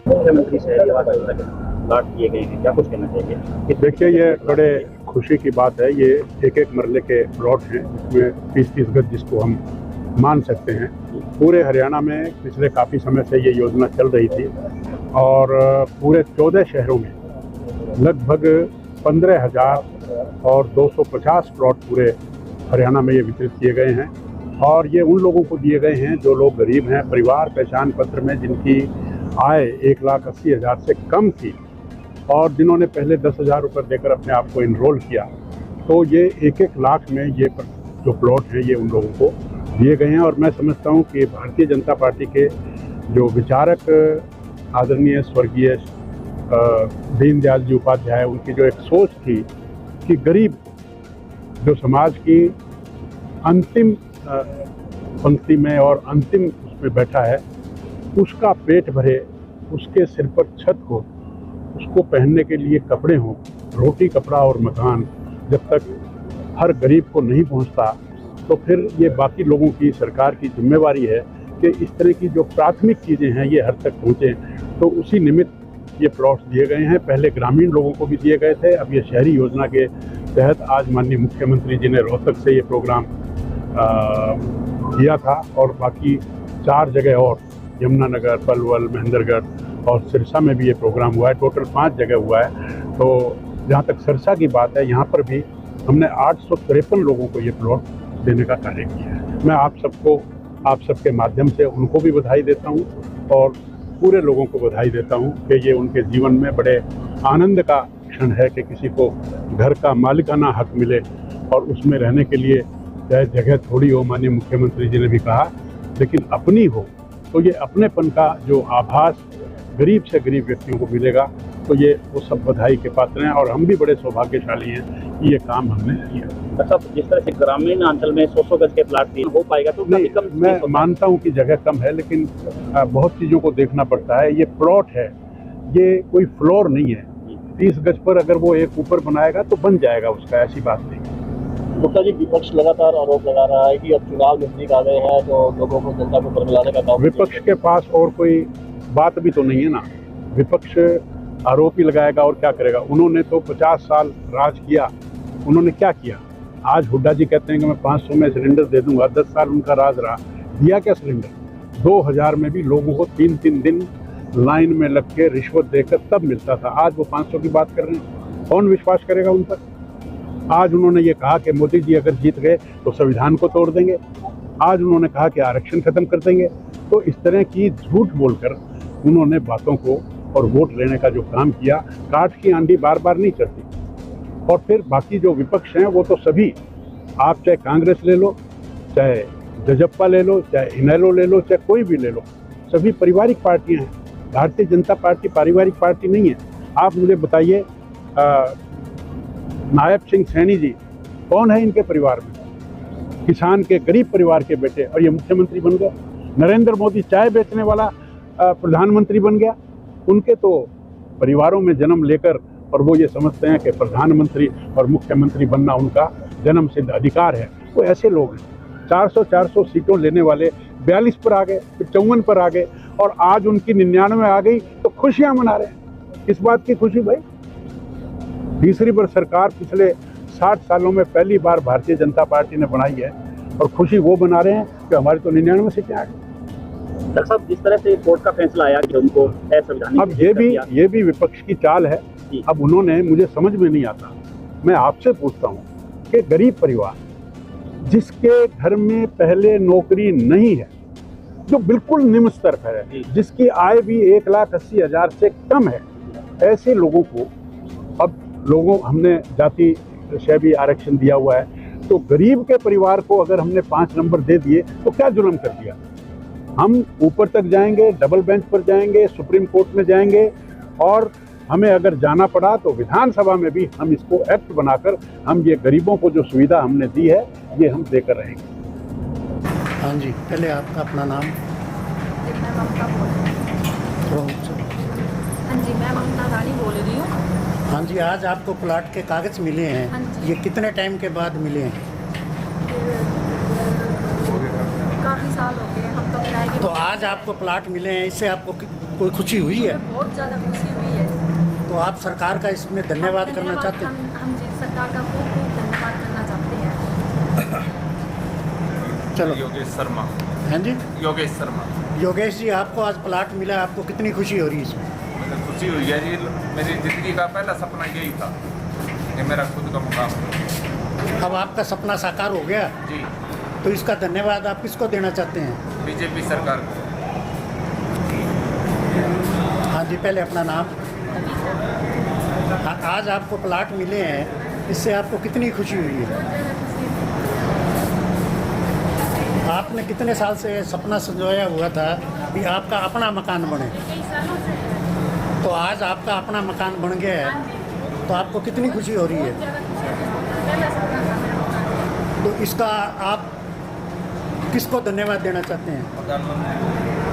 मुख्यमंत्री शहरी आवास योजना के प्लाट किए गए हैं, क्या कुछ कहना चाहिए? देखिए, ये बड़े खुशी की बात है। ये एक एक मरले के प्लॉट हैं, इसमें 30-30 गज जिसको हम मान सकते हैं। पूरे हरियाणा में पिछले काफ़ी समय से ये योजना चल रही थी और पूरे 14 शहरों में लगभग 15,000 और 250 प्लॉट पूरे हरियाणा में ये वितरित किए गए हैं। और ये उन लोगों को दिए गए हैं जो लोग गरीब हैं, परिवार पहचान पत्र में जिनकी आय 1,80,000 से कम थी और जिन्होंने पहले 10,000 रुपये देकर अपने आप को इनरोल किया। तो ये 1-1 लाख में ये जो प्लॉट हैं ये उन लोगों को दिए गए हैं। और मैं समझता हूँ कि भारतीय जनता पार्टी के जो विचारक आदरणीय स्वर्गीय दीनदयाल जी उपाध्याय, उनकी जो एक सोच थी कि गरीब जो समाज की अंतिम पंक्ति में और अंतिम उसमें बैठा है, उसका पेट भरे, उसके सिर पर छत हो, उसको पहनने के लिए कपड़े हों, रोटी कपड़ा और मकान जब तक हर गरीब को नहीं पहुंचता, तो फिर ये बाकी लोगों की, सरकार की जिम्मेवारी है कि इस तरह की जो प्राथमिक चीज़ें हैं ये हर तक पहुँचें। तो उसी निमित्त ये प्लॉट्स दिए गए हैं। पहले ग्रामीण लोगों को भी दिए गए थे, अब ये शहरी योजना के तहत आज माननीय मुख्यमंत्री जी ने रोहतक से ये प्रोग्राम किया था और बाकी 4 जगह और यमुनानगर, पलवल, महेंद्रगढ़ और सिरसा में भी ये प्रोग्राम हुआ है। टोटल 5 जगह हुआ है। तो जहाँ तक सिरसा की बात है, यहाँ पर भी हमने 853 लोगों को ये प्लॉट देने का कार्य किया है। मैं आप सबको, आप सबके माध्यम से उनको भी बधाई देता हूँ और पूरे लोगों को बधाई देता हूँ कि ये उनके जीवन में बड़े आनंद का क्षण है कि किसी को घर का मालिकाना हक मिले और उसमें रहने के लिए चाहे जगह थोड़ी हो, माननीय मुख्यमंत्री जी ने भी कहा, लेकिन अपनी हो। तो ये अपनेपन का जो आभास गरीब से गरीब व्यक्तियों को मिलेगा, तो ये वो सब बधाई के पात्र हैं और हम भी बड़े सौभाग्यशाली हैं कि ये काम हमने किया। सब जिस तरह से ग्रामीण अंचल में 100 गज के प्लाट दिए हो पाएगा तो नहीं, मैं मानता हूँ कि जगह कम है, लेकिन बहुत चीज़ों को देखना पड़ता है। ये प्लॉट है, ये कोई फ्लोर नहीं है। 30 गज पर अगर वो एक ऊपर बनाएगा तो बन जाएगा उसका, ऐसी बात नहीं। गुप्ता जी, विपक्ष लगातार आरोप लगा रहा है कि अब चुनाव नजदीक आ गए हैं तो लोगों को जनता को बरगलाने का काम। विपक्ष के पास और कोई बात भी तो नहीं है ना। विपक्ष आरोप ही लगाएगा और क्या करेगा। उन्होंने तो 50 साल राज किया, उन्होंने क्या किया। आज हुड्डा जी कहते हैं कि मैं 500 में सिलेंडर दे दूंगा। 10 साल उनका राज रहा, दिया क्या सिलेंडर। 2000 में भी लोगों को 3-3 दिन लाइन में लग के रिश्वत देकर तब मिलता था। आज वो 500 की बात कर रहे हैं, कौन विश्वास करेगा उन पर। आज उन्होंने ये कहा कि मोदी जी अगर जीत गए तो संविधान को तोड़ देंगे। आज उन्होंने कहा कि आरक्षण खत्म कर देंगे। तो इस तरह की झूठ बोलकर उन्होंने बातों को और वोट लेने का जो काम किया, काठ की आंधी बार बार नहीं चढ़ती। और फिर बाकी जो विपक्ष हैं वो तो सभी, आप चाहे कांग्रेस ले लो, चाहे जजप्पा ले लो, चाहे इनेलो ले लो, चाहे कोई भी ले लो, सभी पारिवारिक पार्टियां हैं। भारतीय जनता पार्टी पारिवारिक पार्टी नहीं है। आप मुझे बताइए, नायब सिंह सैनी जी कौन है इनके परिवार में। किसान के गरीब परिवार के बेटे, और ये मुख्यमंत्री बन गए। नरेंद्र मोदी चाय बेचने वाला प्रधानमंत्री बन गया। उनके तो परिवारों में जन्म लेकर और वो ये समझते हैं कि प्रधानमंत्री और मुख्यमंत्री बनना उनका जन्म सिद्ध अधिकार है। वो ऐसे लोग हैं। 400 सीटों लेने वाले 42 पर आ गए, फिर 54 पर आ गए और आज उनकी 99 आ गई तो खुशियां मना रहे हैं। किस बात की खुशी भाई। तीसरी बार सरकार पिछले 60 सालों में पहली बार भारतीय जनता पार्टी ने बनाई है और खुशी वो मना रहे हैं कि हमारी तो 99 सीटें आ गई। डॉक्टर साहब, जिस तरह से कोर्ट का फैसला आया कि उनको असंवैधानिक, अब ये भी विपक्ष की चाल है। अब उन्होंने, मुझे समझ में नहीं आता, मैं आपसे पूछता हूँ कि गरीब परिवार जिसके घर में पहले नौकरी नहीं है, जो बिल्कुल निम्न स्तर पर है, जिसकी आय भी 1,80,000 से कम है, ऐसे लोगों को अब हमने जाति से भी आरक्षण दिया हुआ है। तो गरीब के परिवार को अगर हमने 5 नंबर दे दिए तो क्या जुल्म कर दिया। हम ऊपर तक जाएंगे, डबल बेंच पर जाएंगे, सुप्रीम कोर्ट में जाएंगे और हमें अगर जाना पड़ा तो विधानसभा में भी हम इसको एक्ट बनाकर हम ये गरीबों को जो सुविधा हमने दी है ये हम देकर रहेंगे। हाँ जी, पहले आपका अपना नाम। मैं ममता बोल रही हूँ। हाँ जी, मैं ममता रानी बोल रही हूँ। हाँ जी, आज आपको प्लाट के कागज़ मिले हैं। हाँ जी। ये कितने टाइम के बाद मिले हैं? काफ़ी साल हो गए, हम तो किराए के। तो आज आपको प्लाट मिले हैं, इससे आपको कोई खुशी हुई है? बहुत ज़्यादा खुशी हुई है। तो आप सरकार का इसमें धन्यवाद करना चाहते हैं? हम जी सरकार का खूब खूब धन्यवाद करना चाहते हैं। चलो। योगेश शर्मा। हाँ जी, योगेश शर्मा। योगेश जी, आपको आज प्लाट मिला, आपको कितनी खुशी हो रही है इसमें? मुझे खुशी हुई है जी, मेरी ज़िंदगी का पहला सपना यही था कि मेरा खुद का मुकाम। अब आपका सपना साकार हो गया, जी। तो इसका धन्यवाद आप किसको देना चाहते हैं? बीजेपी सरकार को। हाँ जी, पहले अपना नाम। आज आपको प्लाट मिले हैं, इससे आपको कितनी खुशी हुई है? आपने कितने साल से सपना संजोया हुआ था कि आपका अपना मकान बने, तो आज आपका अपना मकान बन गया है, तो आपको कितनी खुशी हो रही है? तो इसका आप किसको धन्यवाद देना चाहते हैं? प्रधानमंत्री।